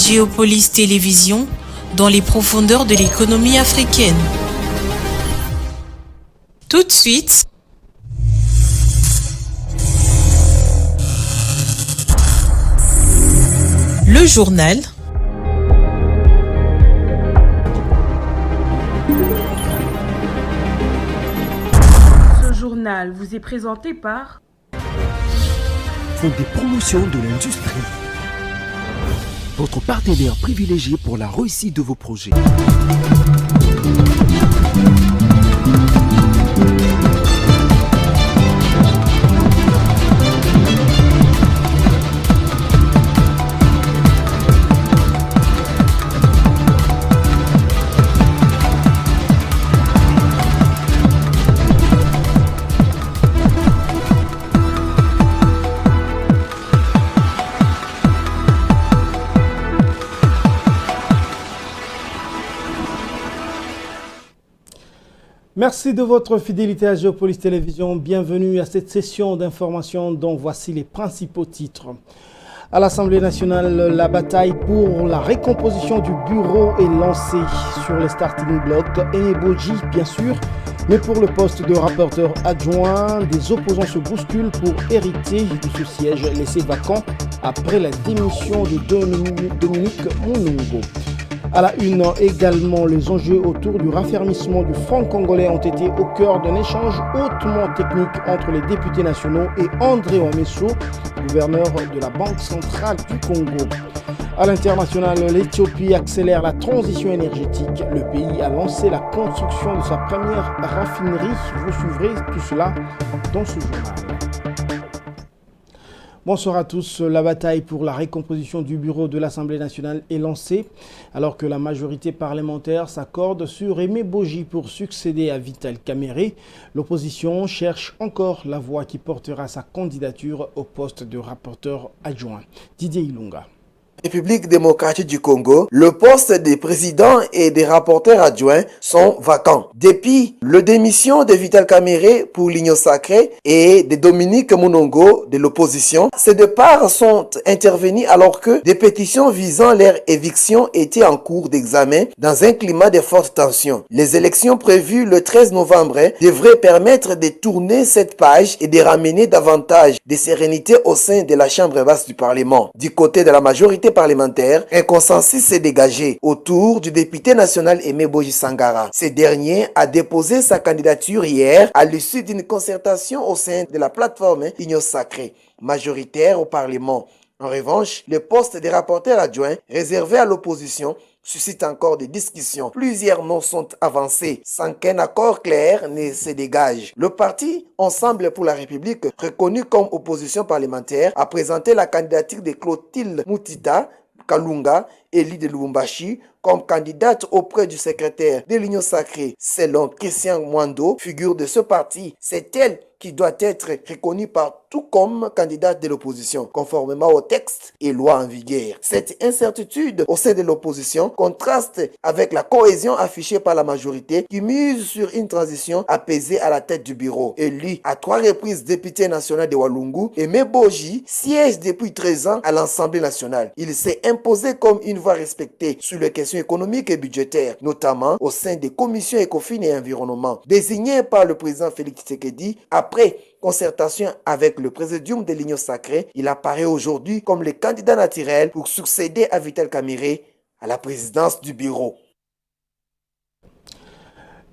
Géopolis Télévision, dans les profondeurs de l'économie africaine. Tout de suite, le journal. Ce journal vous est présenté par Fonds des promotions de l'industrie, votre partenaire privilégié pour la réussite de vos projets. Merci de votre fidélité à Géopolis Télévision. Bienvenue à cette session d'information dont voici les principaux titres. À l'Assemblée nationale, la bataille pour la récomposition du bureau est lancée sur les starting blocks. Eneboji, bien sûr, mais pour le poste de rapporteur adjoint, des opposants se bousculent pour hériter de ce siège laissé vacant après la démission de Dominique Monongo. À la une également, les enjeux autour du raffermissement du franc congolais ont été au cœur d'un échange hautement technique entre les députés nationaux et André Ouamesso, gouverneur de la Banque centrale du Congo. À l'international, l'Éthiopie accélère la transition énergétique. Le pays a lancé la construction de sa première raffinerie. Vous suivrez tout cela dans ce journal. Bonsoir à tous. La bataille pour la récomposition du bureau de l'Assemblée nationale est lancée alors que la majorité parlementaire s'accorde sur Eneboji pour succéder à Vital Kamerhe. L'opposition cherche encore la voix qui portera sa candidature au poste de rapporteur adjoint. Didier Ilunga. République démocratique du Congo, le poste des présidents et des rapporteurs adjoints sont vacants. Depuis le démission de Vital Kamerhe pour l'Union sacrée et de Dominique Monongo de l'opposition, ces départs sont intervenus alors que des pétitions visant leur éviction étaient en cours d'examen dans un climat de forte tension. Les élections prévues le 13 novembre devraient permettre de tourner cette page et de ramener davantage de sérénité au sein de la Chambre basse du Parlement. Du côté de la majorité parlementaire, un consensus s'est dégagé autour du député national Eneboji Sangara. Ce dernier a déposé sa candidature hier à l'issue d'une concertation au sein de la plateforme Union sacrée, majoritaire au Parlement. En revanche, le poste de rapporteur adjoint réservé à l'opposition suscite encore des discussions. Plusieurs noms sont avancés sans qu'un accord clair ne se dégage. Le parti Ensemble pour la République, reconnu comme opposition parlementaire, a présenté la candidature de Clotilde Mutita Kalunga, élue de Lubumbashi, comme candidate auprès du secrétaire de l'Union sacrée. Selon Christian Mwando, figure de ce parti, c'est elle qui doit être reconnue partout comme candidate de l'opposition, conformément au texte et loi en vigueur. Cette incertitude au sein de l'opposition contraste avec la cohésion affichée par la majorité qui mise sur une transition apaisée à la tête du bureau. Élu à 3 reprises député national de Walungu, Eneboji siège depuis 13 ans à l'Assemblée nationale. Il s'est imposé comme une voix respectée sur les questions économiques et budgétaires, notamment au sein des commissions Ecofin et Environnement. Désigné par le président Félix Tshisekedi après concertation avec le présidium de l'Union sacrée, il apparaît aujourd'hui comme le candidat naturel pour succéder à Vital Kamerhe à la présidence du bureau.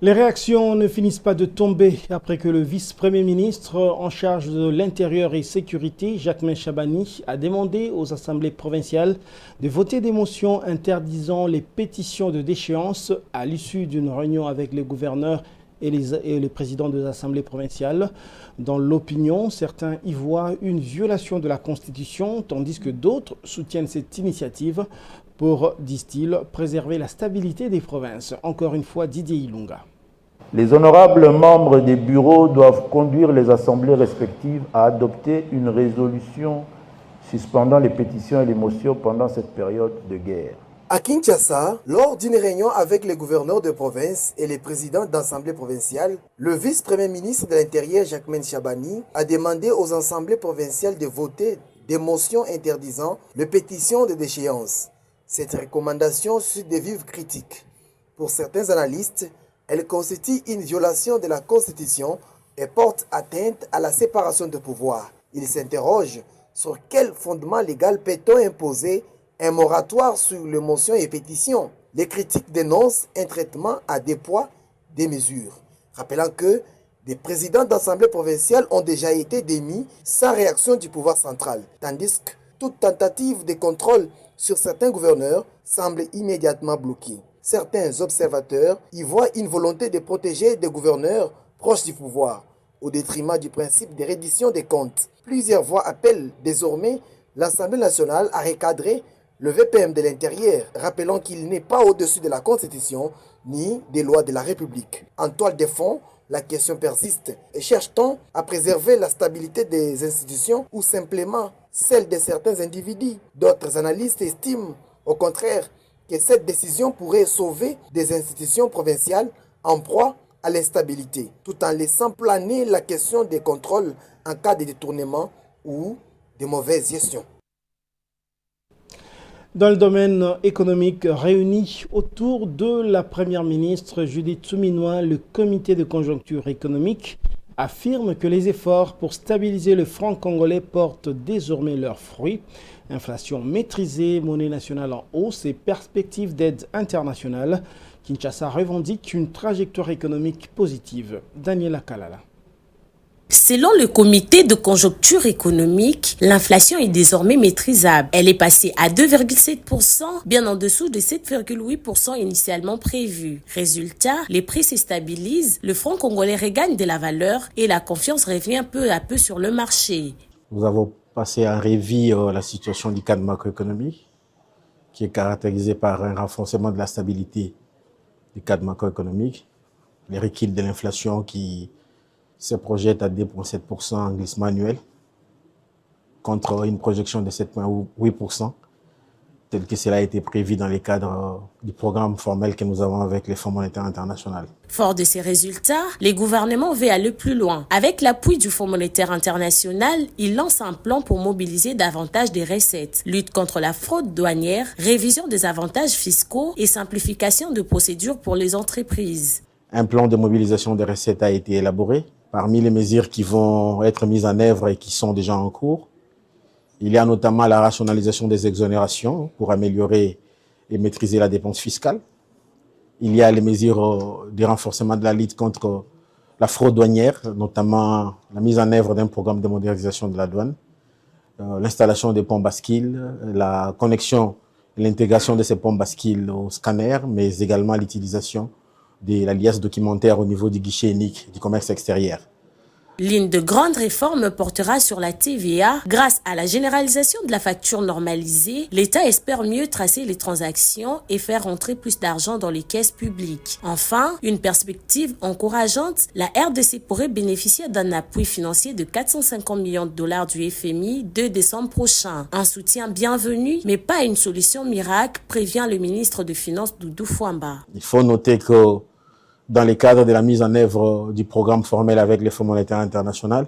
Les réactions ne finissent pas de tomber après que le vice-premier ministre en charge de l'intérieur et sécurité, Jacquemain Chabani, a demandé aux assemblées provinciales de voter des motions interdisant les pétitions de déchéance à l'issue d'une réunion avec les gouverneurs et les présidents des assemblées provinciales. Dans l'opinion, certains y voient une violation de la Constitution, tandis que d'autres soutiennent cette initiative pour, disent-ils, préserver la stabilité des provinces. Encore une fois, Didier Ilunga. Les honorables membres des bureaux doivent conduire les assemblées respectives à adopter une résolution suspendant les pétitions et les motions pendant cette période de guerre. À Kinshasa, lors d'une réunion avec les gouverneurs de province et les présidents d'assemblées provinciales, le vice-premier ministre de l'Intérieur, Jacquemain Chabani, a demandé aux assemblées provinciales de voter des motions interdisant les pétitions de déchéance. Cette recommandation suscite des vives critiques. Pour certains analystes, elle constitue une violation de la Constitution et porte atteinte à la séparation de pouvoirs. Ils s'interrogent sur quel fondement légal peut-on imposer un moratoire sur les motions et pétitions. Les critiques dénoncent un traitement à deux poids, deux mesures, rappelant que des présidents d'assemblée provinciale ont déjà été démis sans réaction du pouvoir central, tandis que toute tentative de contrôle sur certains gouverneurs semble immédiatement bloquée. Certains observateurs y voient une volonté de protéger des gouverneurs proches du pouvoir, au détriment du principe de reddition des comptes. Plusieurs voix appellent désormais l'Assemblée nationale à recadrer le VPM de l'intérieur, rappelant qu'il n'est pas au-dessus de la Constitution ni des lois de la République. En toile de fond, la question persiste. Et cherche-t-on à préserver la stabilité des institutions ou simplement celle de certains individus? D'autres analystes estiment, au contraire, que cette décision pourrait sauver des institutions provinciales en proie à l'instabilité, tout en laissant planer la question des contrôles en cas de détournement ou de mauvaise gestion. Dans le domaine économique, réuni autour de la première ministre Judith Suminwa, le comité de conjoncture économique affirme que les efforts pour stabiliser le franc congolais portent désormais leurs fruits. Inflation maîtrisée, monnaie nationale en hausse et perspectives d'aide internationale. Kinshasa revendique une trajectoire économique positive. Daniela Kalala. Selon le comité de conjoncture économique, l'inflation est désormais maîtrisable. Elle est passée à 2,7%, bien en dessous de 7,8% initialement prévu. Résultat, les prix se stabilisent, le franc congolais regagne de la valeur et la confiance revient peu à peu sur le marché. Nous avons passé en revue la situation du cadre macroéconomique, qui est caractérisé par un renforcement de la stabilité du cadre macroéconomique, les reculs de l'inflation qui se projette à 2,7% en glissement annuel, contre une projection de 7,8%, tel que cela a été prévu dans le cadre du programme formel que nous avons avec les Fonds monétaires internationaux. Fort de ces résultats, les gouvernements veulent aller plus loin. Avec l'appui du Fonds monétaire international, ils lancent un plan pour mobiliser davantage des recettes, lutte contre la fraude douanière, révision des avantages fiscaux et simplification de procédures pour les entreprises. Un plan de mobilisation des recettes a été élaboré. Parmi les mesures qui vont être mises en œuvre et qui sont déjà en cours, il y a notamment la rationalisation des exonérations pour améliorer et maîtriser la dépense fiscale. Il y a les mesures de renforcement de la lutte contre la fraude douanière, notamment la mise en œuvre d'un programme de modernisation de la douane, l'installation des ponts bascules, la connexion et l'intégration de ces ponts bascules au scanner, mais également l'utilisation de l'alias documentaire au niveau du guichet unique du commerce extérieur. L'une de grandes réformes portera sur la TVA. Grâce à la généralisation de la facture normalisée, l'État espère mieux tracer les transactions et faire entrer plus d'argent dans les caisses publiques. Enfin, une perspective encourageante, la RDC pourrait bénéficier d'un appui financier de 450 millions de dollars du FMI 2 décembre prochain. Un soutien bienvenu, mais pas une solution miracle, prévient le ministre des Finances Doudou Fwamba. Il faut noter que dans le cadre de la mise en œuvre du programme formel avec les Fonds monétaires internationaux,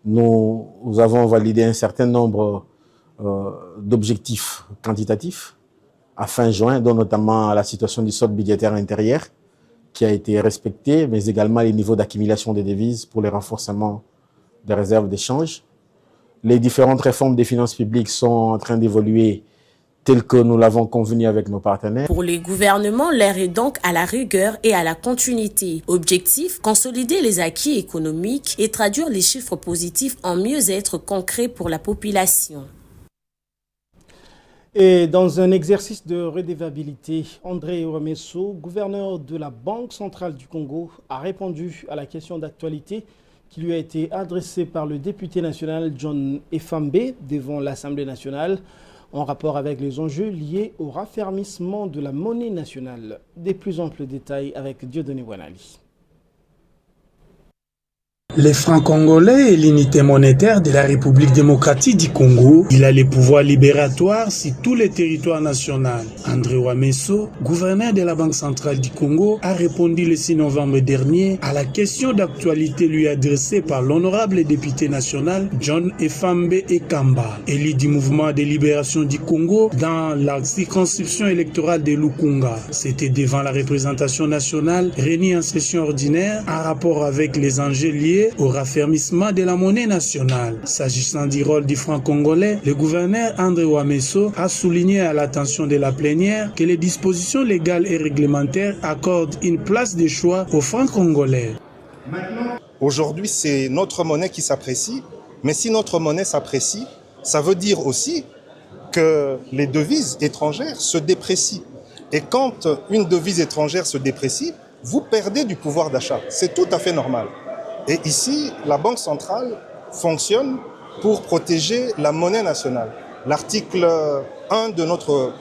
nous avons validé un certain nombre d'objectifs quantitatifs à fin juin, dont notamment la situation du solde budgétaire intérieur qui a été respectée, mais également les niveaux d'accumulation des devises pour le renforcement des réserves d'échange. Les différentes réformes des finances publiques sont en train d'évoluer tel que nous l'avons convenu avec nos partenaires. Pour les gouvernements, l'heure est donc à la rigueur et à la continuité. Objectif, consolider les acquis économiques et traduire les chiffres positifs en mieux-être concret pour la population. Et dans un exercice de redevabilité, André Oromeso, gouverneur de la Banque centrale du Congo, a répondu à la question d'actualité qui lui a été adressée par le député national John Efambe devant l'Assemblée nationale, en rapport avec les enjeux liés au raffermissement de la monnaie nationale. Des plus amples détails avec Dieudonné Wanali. Les francs congolais et l'unité monétaire de la République démocratique du Congo, il a les pouvoirs libératoires sur tous les territoires nationaux. André Wameso, gouverneur de la Banque centrale du Congo, a répondu le 6 novembre dernier à la question d'actualité lui adressée par l'honorable député national John Efambe Ekamba, élu du mouvement de libération du Congo dans la circonscription électorale de Lukunga. C'était devant la représentation nationale réunie en session ordinaire en rapport avec les enjeux liés au raffermissement de la monnaie nationale. S'agissant du rôle du franc congolais, le gouverneur André Wameso a souligné à l'attention de la plénière que les dispositions légales et réglementaires accordent une place de choix au franc congolais. Aujourd'hui, c'est notre monnaie qui s'apprécie, mais si notre monnaie s'apprécie, ça veut dire aussi que les devises étrangères se déprécient. Et quand une devise étrangère se déprécie, vous perdez du pouvoir d'achat. C'est tout à fait normal. Et ici, la Banque centrale fonctionne pour protéger la monnaie nationale. L'article 1 de notre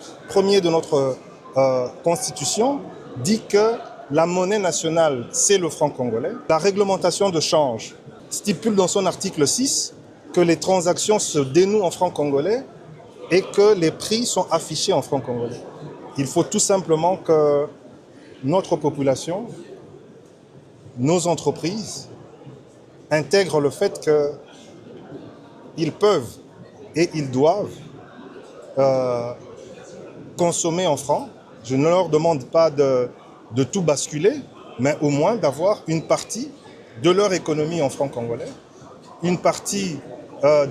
Constitution dit que la monnaie nationale, c'est le franc congolais. La réglementation de change stipule dans son article 6 que les transactions se dénouent en franc congolais et que les prix sont affichés en franc congolais. Il faut tout simplement que notre population, nos entreprises, intègrent le fait qu'ils peuvent et ils doivent consommer en francs. Je ne leur demande pas de tout basculer, mais au moins d'avoir une partie de leur économie en francs congolais, une partie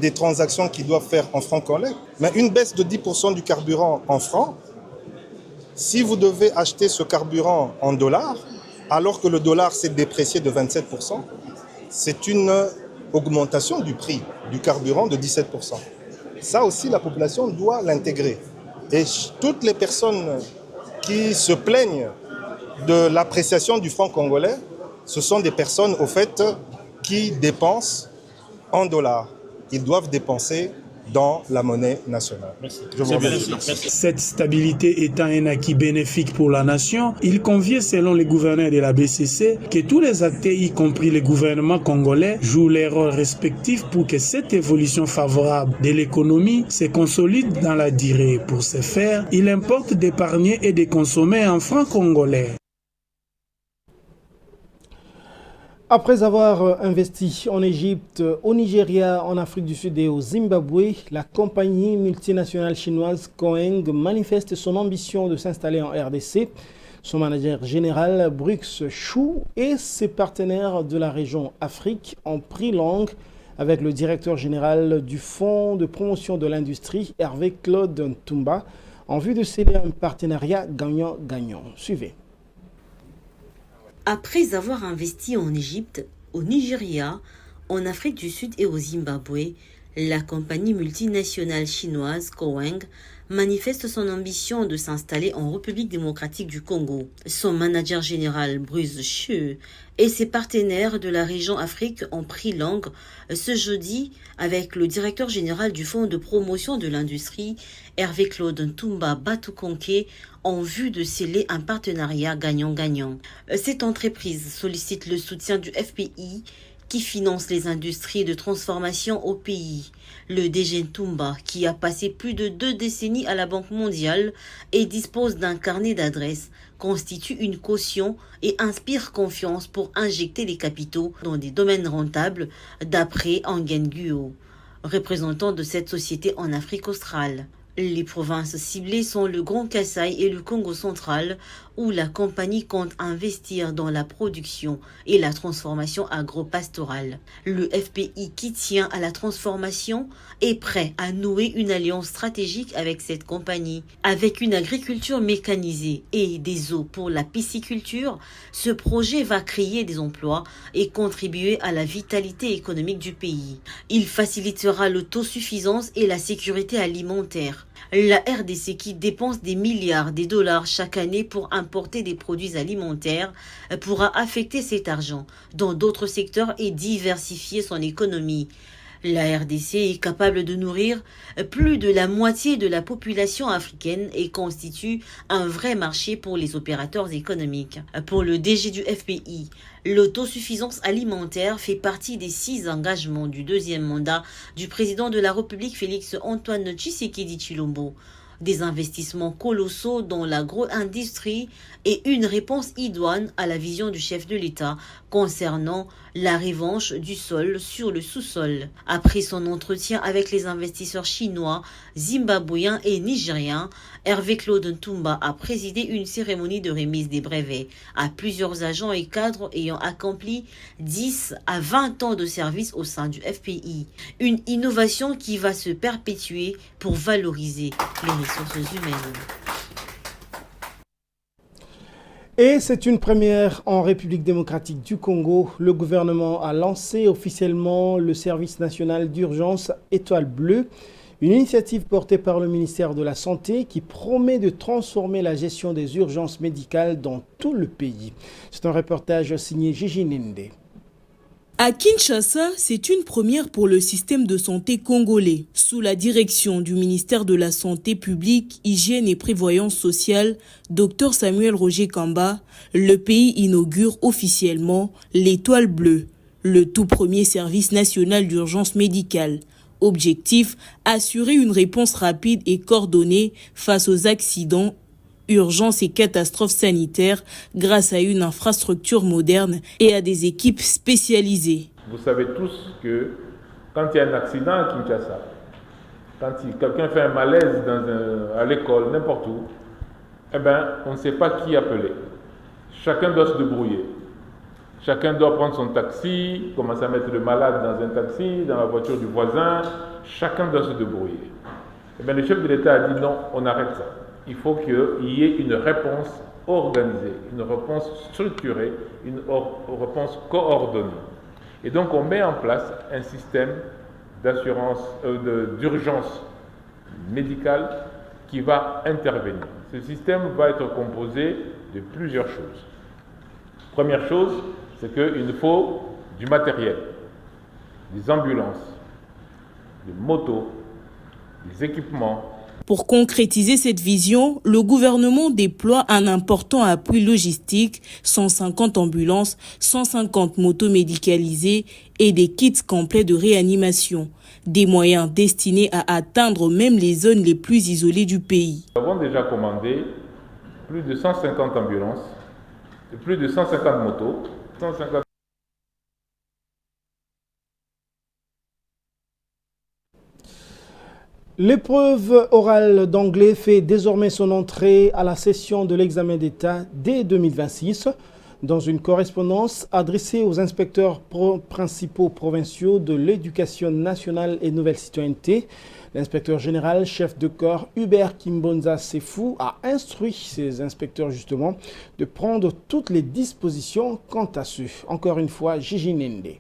des transactions qu'ils doivent faire en francs congolais, mais une baisse de 10% du carburant en francs. Si vous devez acheter ce carburant en dollars, alors que le dollar s'est déprécié de 27%, c'est une augmentation du prix du carburant de 17%. Ça aussi, la population doit l'intégrer. Et toutes les personnes qui se plaignent de l'appréciation du franc congolais, ce sont des personnes, au fait, qui dépensent en dollars. Ils doivent dépenser dans la monnaie nationale. Je vous remercie. Cette stabilité étant un acquis bénéfique pour la nation, il convient, selon les gouverneurs de la BCC, que tous les acteurs, y compris le gouvernement congolais, jouent leurs rôles respectifs pour que cette évolution favorable de l'économie se consolide dans la durée. Pour ce faire, il importe d'épargner et de consommer en francs congolais. Après avoir investi en Égypte, au Nigeria, en Afrique du Sud et au Zimbabwe, la compagnie multinationale chinoise Coeng manifeste son ambition de s'installer en RDC. Son manager général, Bruce Chou, et ses partenaires de la région Afrique ont pris langue avec le directeur général du Fonds de promotion de l'industrie, Hervé Claude Ntumba, en vue de sceller un partenariat gagnant-gagnant. Suivez. Après avoir investi en Égypte, au Nigeria, en Afrique du Sud et au Zimbabwe, la compagnie multinationale chinoise Coeng manifeste son ambition de s'installer en République démocratique du Congo. Son manager général Bruce Chou et ses partenaires de la région Afrique ont pris langue ce jeudi avec le directeur général du Fonds de promotion de l'industrie, Hervé Claude Ntumba Batukonke, en vue de sceller un partenariat gagnant-gagnant. Cette entreprise sollicite le soutien du FPI qui finance les industries de transformation au pays. Le DG Ntumba, qui a passé plus de 2 décennies à la Banque mondiale et dispose d'un carnet d'adresses, constitue une caution et inspire confiance pour injecter les capitaux dans des domaines rentables, d'après Angen Guo, représentant de cette société en Afrique australe. Les provinces ciblées sont le Grand Kasaï et le Congo central, où la compagnie compte investir dans la production et la transformation agro-pastorale. Le FPI, qui tient à la transformation, est prêt à nouer une alliance stratégique avec cette compagnie. Avec une agriculture mécanisée et des eaux pour la pisciculture, ce projet va créer des emplois et contribuer à la vitalité économique du pays. Il facilitera l'autosuffisance et la sécurité alimentaire. La RDC, qui dépense des milliards de dollars chaque année pour importer des produits alimentaires, pourra affecter cet argent dans d'autres secteurs et diversifier son économie. La RDC est capable de nourrir plus de la moitié de la population africaine et constitue un vrai marché pour les opérateurs économiques. Pour le DG du FPI, l'autosuffisance alimentaire fait partie des 6 engagements du 2e mandat du président de la République Félix-Antoine Tshisekedi Tshilombo. Des investissements colossaux dans l'agro-industrie et une réponse idoine à la vision du chef de l'État concernant la revanche du sol sur le sous-sol. Après son entretien avec les investisseurs chinois, zimbabwéens et nigériens, Hervé Claude Ntumba a présidé une cérémonie de remise des brevets à plusieurs agents et cadres ayant accompli 10 à 20 ans de service au sein du FPI. Une innovation qui va se perpétuer pour valoriser les ressources humaines. Et c'est une première en République démocratique du Congo. Le gouvernement a lancé officiellement le service national d'urgence Étoile Bleue, une initiative portée par le ministère de la Santé qui promet de transformer la gestion des urgences médicales dans tout le pays. C'est un reportage signé Gigi Nende. À Kinshasa, c'est une première pour le système de santé congolais. Sous la direction du ministère de la Santé publique, Hygiène et Prévoyance sociale, Dr Samuel Roger Kamba, le pays inaugure officiellement l'Étoile Bleue, le tout premier service national d'urgence médicale. Objectif, assurer une réponse rapide et coordonnée face aux accidents, urgences et catastrophes sanitaires grâce à une infrastructure moderne et à des équipes spécialisées. Vous savez tous que quand il y a un accident à Kinshasa, quand quelqu'un fait un malaise à l'école, n'importe où, on ne sait pas qui appeler. Chacun doit se débrouiller. Chacun doit prendre son taxi, commencer à mettre le malade dans un taxi, dans la voiture du voisin. Chacun doit se débrouiller. Le chef de l'État a dit non, on arrête ça. Il faut qu'il y ait une réponse organisée, une réponse structurée, une réponse coordonnée. Et donc on met en place un système d'urgence médicale qui va intervenir. Ce système va être composé de plusieurs choses. Première chose, c'est qu'il nous faut du matériel, des ambulances, des motos, des équipements. Pour concrétiser cette vision, le gouvernement déploie un important appui logistique, 150 ambulances, 150 motos médicalisées et des kits complets de réanimation. Des moyens destinés à atteindre même les zones les plus isolées du pays. Nous avons déjà commandé plus de 150 ambulances, plus de 150 motos, 150... L'épreuve orale d'anglais fait désormais son entrée à la session de l'examen d'État dès 2026. Dans une correspondance adressée aux inspecteurs principaux provinciaux de l'éducation nationale et nouvelle citoyenneté, l'inspecteur général chef de corps Hubert Kimbonza Sefou a instruit ses inspecteurs justement de prendre toutes les dispositions quant à ce. Encore une fois, Gigi Nende.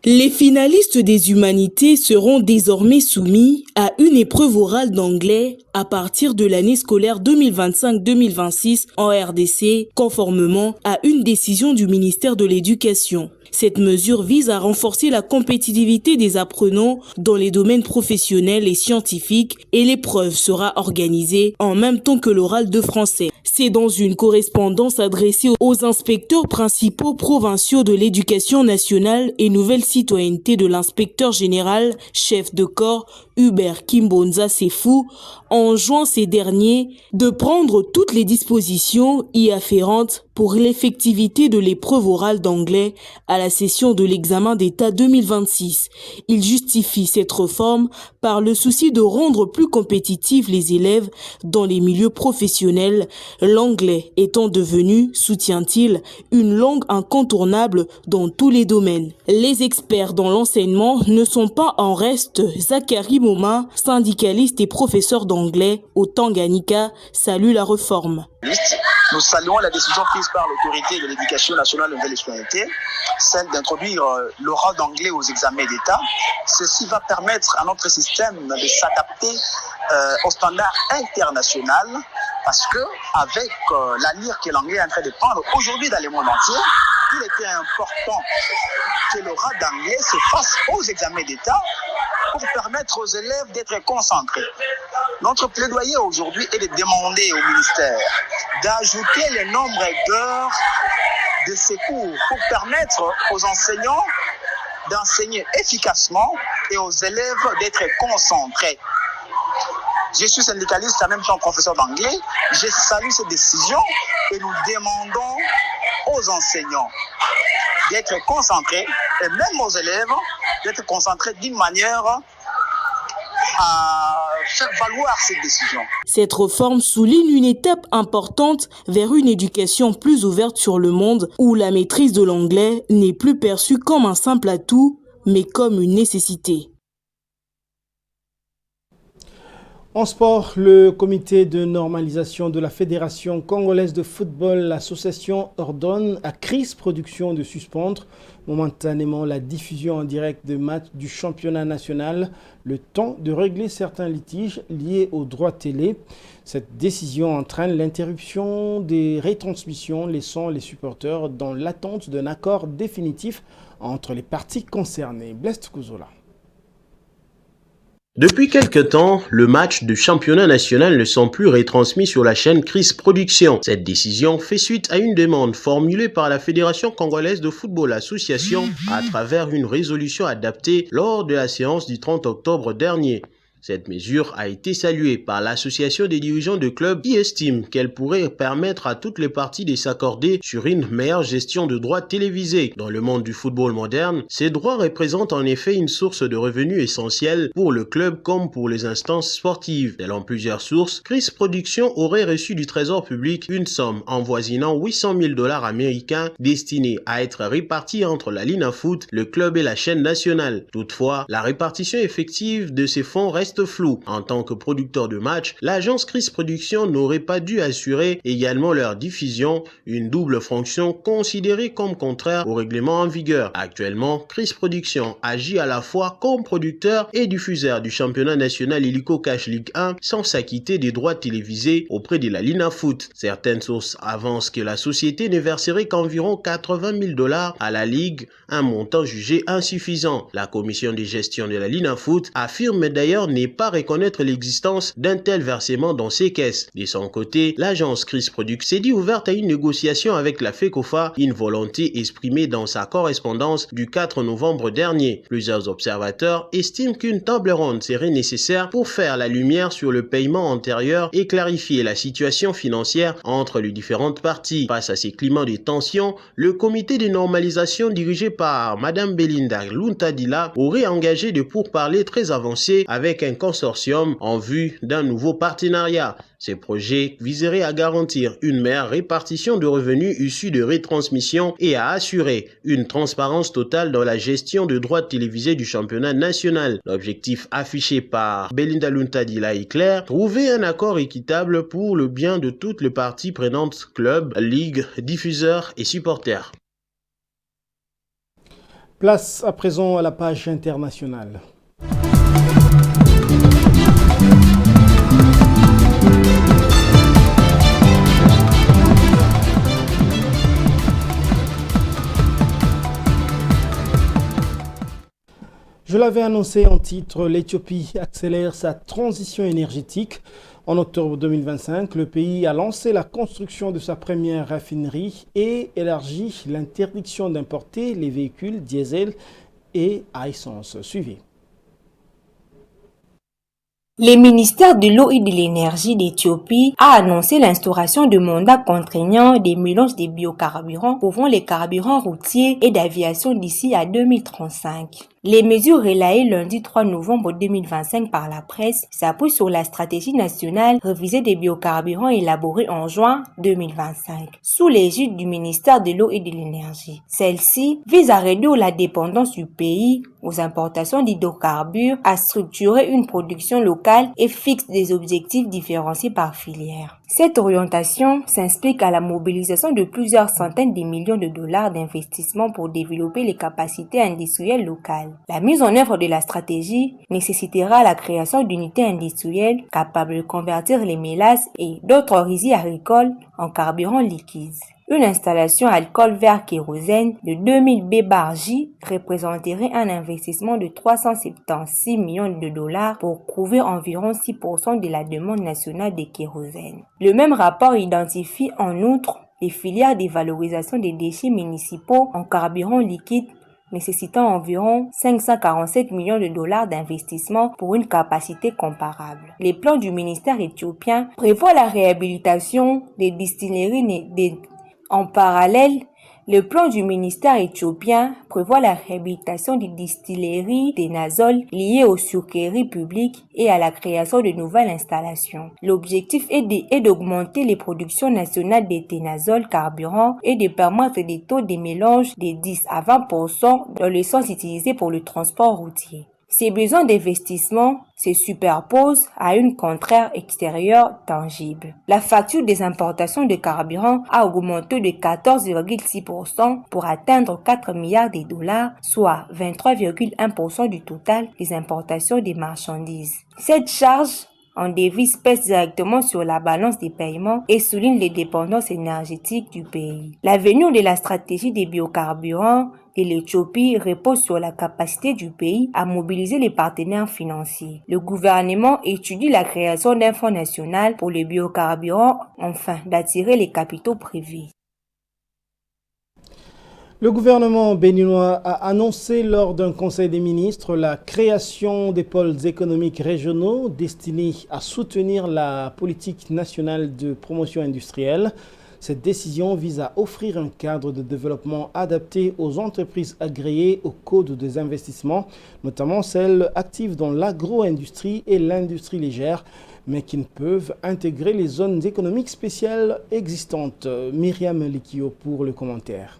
Les finalistes des humanités seront désormais soumis à une épreuve orale d'anglais à partir de l'année scolaire 2025-2026 en RDC, conformément à une décision du ministère de l'Éducation. Cette mesure vise à renforcer la compétitivité des apprenants dans les domaines professionnels et scientifiques et l'épreuve sera organisée en même temps que l'oral de français. C'est dans une correspondance adressée aux inspecteurs principaux provinciaux de l'éducation nationale et nouvelle citoyenneté de l'inspecteur général chef de corps Hubert Kimbonza Sefou, enjoint ces derniers de prendre toutes les dispositions y afférentes pour l'effectivité de l'épreuve orale d'anglais à la session de l'examen d'État 2026. Il justifie cette réforme par le souci de rendre plus compétitifs les élèves dans les milieux professionnels, l'anglais étant devenu, soutient-il, une langue incontournable dans tous les domaines. Les experts dans l'enseignement ne sont pas en reste. Zachary Moma, syndicaliste et professeur d'anglais au Tanganyika, salue la réforme. Nous saluons la décision prise par l'autorité de l'éducation nationale et nouvelle citoyenneté, celle d'introduire l'oral d'anglais aux examens d'État. Ceci va permettre à notre système de s'adapter aux standards internationaux parce que avec l'allure que l'anglais est en train de prendre aujourd'hui dans le monde entier, il était important que le rat d'anglais se fasse aux examens d'État pour permettre aux élèves d'être concentrés. Notre plaidoyer aujourd'hui est de demander au ministère d'ajouter le nombre d'heures de ces cours pour permettre aux enseignants d'enseigner efficacement et aux élèves d'être concentrés. Je suis syndicaliste, en même temps professeur d'anglais. Je salue cette décision et nous demandons aux enseignants d'être concentrés et même aux élèves d'être concentrés d'une manière à faire valoir cette décision. Cette réforme souligne une étape importante vers une éducation plus ouverte sur le monde où la maîtrise de l'anglais n'est plus perçue comme un simple atout, mais comme une nécessité. En sport, le comité de normalisation de la Fédération congolaise de football, l'association ordonne à Chris Production de suspendre momentanément la diffusion en direct de matchs du championnat national, le temps de régler certains litiges liés aux droits télé. Cette décision entraîne l'interruption des retransmissions, laissant les supporters dans l'attente d'un accord définitif entre les parties concernées. Blaise Kouzola. Depuis quelque temps, le match du championnat national ne sont plus retransmis sur la chaîne Chris Production. Cette décision fait suite à une demande formulée par la Fédération congolaise de football association à travers une résolution adaptée lors de la séance du 30 octobre dernier. Cette mesure a été saluée par l'association des dirigeants de clubs qui estiment qu'elle pourrait permettre à toutes les parties de s'accorder sur une meilleure gestion de droits télévisés. Dans le monde du football moderne, ces droits représentent en effet une source de revenus essentielle pour le club comme pour les instances sportives. Selon plusieurs sources, Chris Production aurait reçu du trésor public une somme avoisinant 800 000 $ américains destinée à être répartie entre la Linafoot, le club et la chaîne nationale. Toutefois, la répartition effective de ces fonds reste flou. En tant que producteur de match, l'agence Chris Production n'aurait pas dû assurer également leur diffusion, une double fonction considérée comme contraire au règlement en vigueur. Actuellement, Chris Production agit à la fois comme producteur et diffuseur du championnat national Illico Cash Ligue 1 sans s'acquitter des droits télévisés auprès de la Linafoot. Certaines sources avancent que la société ne verserait qu'environ 80 000 $ à la Ligue, un montant jugé insuffisant. La commission de gestion de la Linafoot affirme d'ailleurs ne pas reconnaître l'existence d'un tel versement dans ses caisses. De son côté, l'agence Chris Production s'est dit ouverte à une négociation avec la FECOFA, une volonté exprimée dans sa correspondance du 4 novembre dernier. Plusieurs observateurs estiment qu'une table ronde serait nécessaire pour faire la lumière sur le paiement antérieur et clarifier la situation financière entre les différentes parties. Face à ces climats de tension, le comité de normalisation dirigé par Madame Belinda Luntadila aurait engagé de pourparlers très avancés avec un consortium en vue d'un nouveau partenariat. Ces projets viseraient à garantir une meilleure répartition de revenus issus de retransmissions et à assurer une transparence totale dans la gestion de droits télévisés du championnat national. L'objectif affiché par Belinda Luntadila est clair, trouver un accord équitable pour le bien de toutes les parties prenantes, clubs, ligues, diffuseurs et supporters. Place à présent à la page internationale. Je l'avais annoncé en titre, l'Éthiopie accélère sa transition énergétique. En octobre 2025, le pays a lancé la construction de sa première raffinerie et élargi l'interdiction d'importer les véhicules diesel et à essence. Suivez. Le ministère de l'eau et de l'énergie d'Éthiopie a annoncé l'instauration de mandats contraignants des mélanges de biocarburants couvrant les carburants routiers et d'aviation d'ici à 2035. Les mesures relayées lundi 3 novembre 2025 par la presse s'appuient sur la stratégie nationale révisée des biocarburants élaborée en juin 2025, sous l'égide du ministère de l'eau et de l'énergie. Celle-ci vise à réduire la dépendance du pays aux importations d'hydrocarbures, à structurer une production locale et fixe des objectifs différenciés par filière. Cette orientation s'explique à la mobilisation de plusieurs centaines de millions de dollars d'investissement pour développer les capacités industrielles locales. La mise en œuvre de la stratégie nécessitera la création d'unités industrielles capables de convertir les mélasses et d'autres résidus agricoles en carburant liquide. Une installation à alcool vert kérosène de 2000 B/J représenterait un investissement de 376 millions de dollars pour couvrir environ 6% de la demande nationale de kérosène. Le même rapport identifie en outre les filières de valorisation des déchets municipaux en carburant liquide nécessitant environ 547 millions de dollars d'investissement pour une capacité comparable. Les plans du ministère éthiopien prévoient la réhabilitation des distilleries en parallèle. Le plan du ministère éthiopien prévoit la réhabilitation des distilleries d'énazole liées aux sucreries publiques et à la création de nouvelles installations. L'objectif est d'augmenter les productions nationales d'éthanol carburant et de permettre des taux de mélange de 10 à 20% dans l'essence utilisée pour le transport routier. Ces besoins d'investissement se superposent à une contraire extérieure tangible. La facture des importations de carburant a augmenté de 14,6% pour atteindre 4 milliards de dollars, soit 23,1% du total des importations des marchandises. Cette charge en devise pèse directement sur la balance des paiements et souligne les dépendances énergétiques du pays. L'avenir de la stratégie des biocarburants de l'Éthiopie repose sur la capacité du pays à mobiliser les partenaires financiers. Le gouvernement étudie la création d'un fonds national pour les biocarburants afin d'attirer les capitaux privés. Le gouvernement béninois a annoncé lors d'un conseil des ministres la création des pôles économiques régionaux destinés à soutenir la politique nationale de promotion industrielle. Cette décision vise à offrir un cadre de développement adapté aux entreprises agréées au Code des investissements, notamment celles actives dans l'agro-industrie et l'industrie légère, mais qui ne peuvent intégrer les zones économiques spéciales existantes. Myriam Likio pour le commentaire.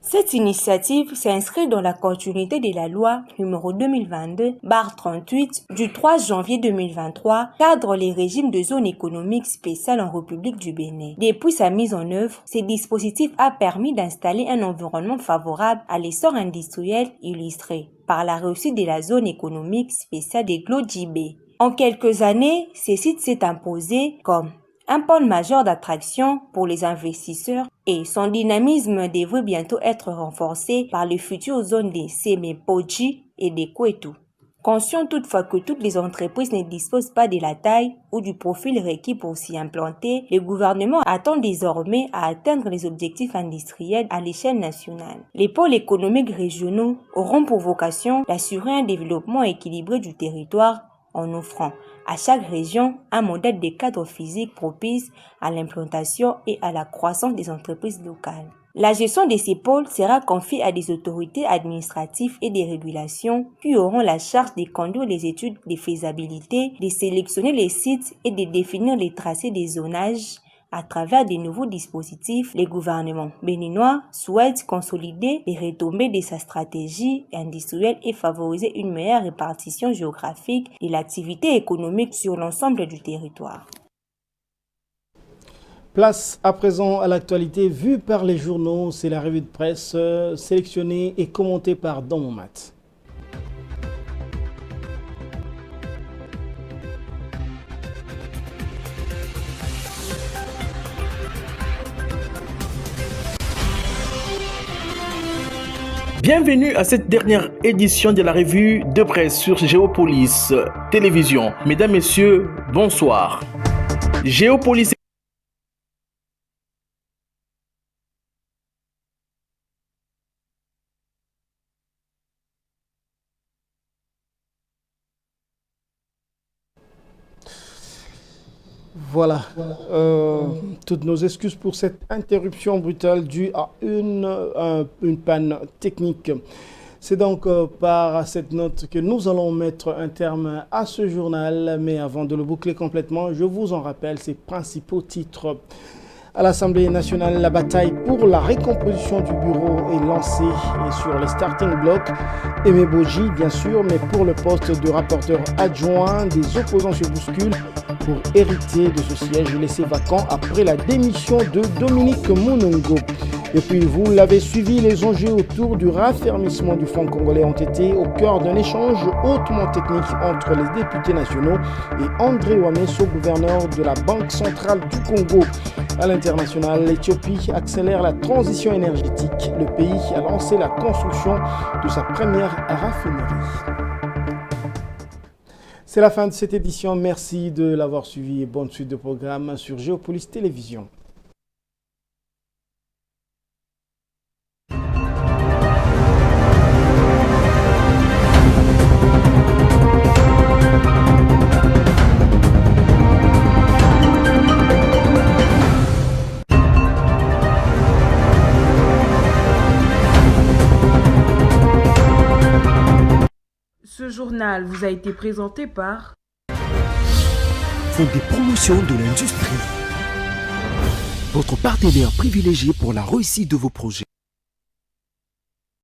Cette initiative s'inscrit dans la continuité de la loi numéro 2022/38 du 3 janvier 2023 cadre les régimes de zones économiques spéciales en République du Bénin. Depuis sa mise en œuvre, ce dispositif a permis d'installer un environnement favorable à l'essor industriel illustré par la réussite de la zone économique spéciale des Glo-Djibé. En quelques années, ce site s'est imposé comme un pôle majeur d'attraction pour les investisseurs et son dynamisme devrait bientôt être renforcé par les futures zones des Sémépoji et des Kouetou. Conscient toutefois que toutes les entreprises ne disposent pas de la taille ou du profil requis pour s'y implanter, le gouvernement attend désormais à atteindre les objectifs industriels à l'échelle nationale. Les pôles économiques régionaux auront pour vocation d'assurer un développement équilibré du territoire en offrant à chaque région un modèle de cadre physique propice à l'implantation et à la croissance des entreprises locales. La gestion de ces pôles sera confiée à des autorités administratives et des régulations qui auront la charge de conduire les études de faisabilité, de sélectionner les sites et de définir les tracés des zonages. À travers de nouveaux dispositifs, le gouvernement béninois souhaite consolider les retombées de sa stratégie industrielle et favoriser une meilleure répartition géographique de l'activité économique sur l'ensemble du territoire. Place à présent à l'actualité vue par les journaux. C'est la revue de presse sélectionnée et commentée par Domomat. Bienvenue à cette dernière édition de la revue de presse sur Géopolis Télévision. Mesdames, Messieurs, bonsoir. Géopolis. Voilà, toutes nos excuses pour cette interruption brutale due à une panne technique. C'est donc par cette note que nous allons mettre un terme à ce journal, mais avant de le boucler complètement, je vous en rappelle ses principaux titres. À l'Assemblée nationale, la bataille pour la récomposition du bureau est lancée et sur les starting blocks. Aimé Boji, bien sûr, mais pour le poste de rapporteur adjoint, des opposants se bousculent pour hériter de ce siège laissé vacant après la démission de Dominique Monongo. Et puis, vous l'avez suivi, les enjeux autour du raffermissement du franc congolais ont été au cœur d'un échange hautement technique entre les députés nationaux et André Ouamesso, gouverneur de la Banque centrale du Congo. À l'international, l'Éthiopie accélère la transition énergétique. Le pays a lancé la construction de sa première raffinerie. C'est la fin de cette édition. Merci de l'avoir suivi et bonne suite de programme sur Géopolis Télévision. Ce journal vous a été présenté par Fonds des promotions de l'industrie. Votre partenaire privilégié pour la réussite de vos projets.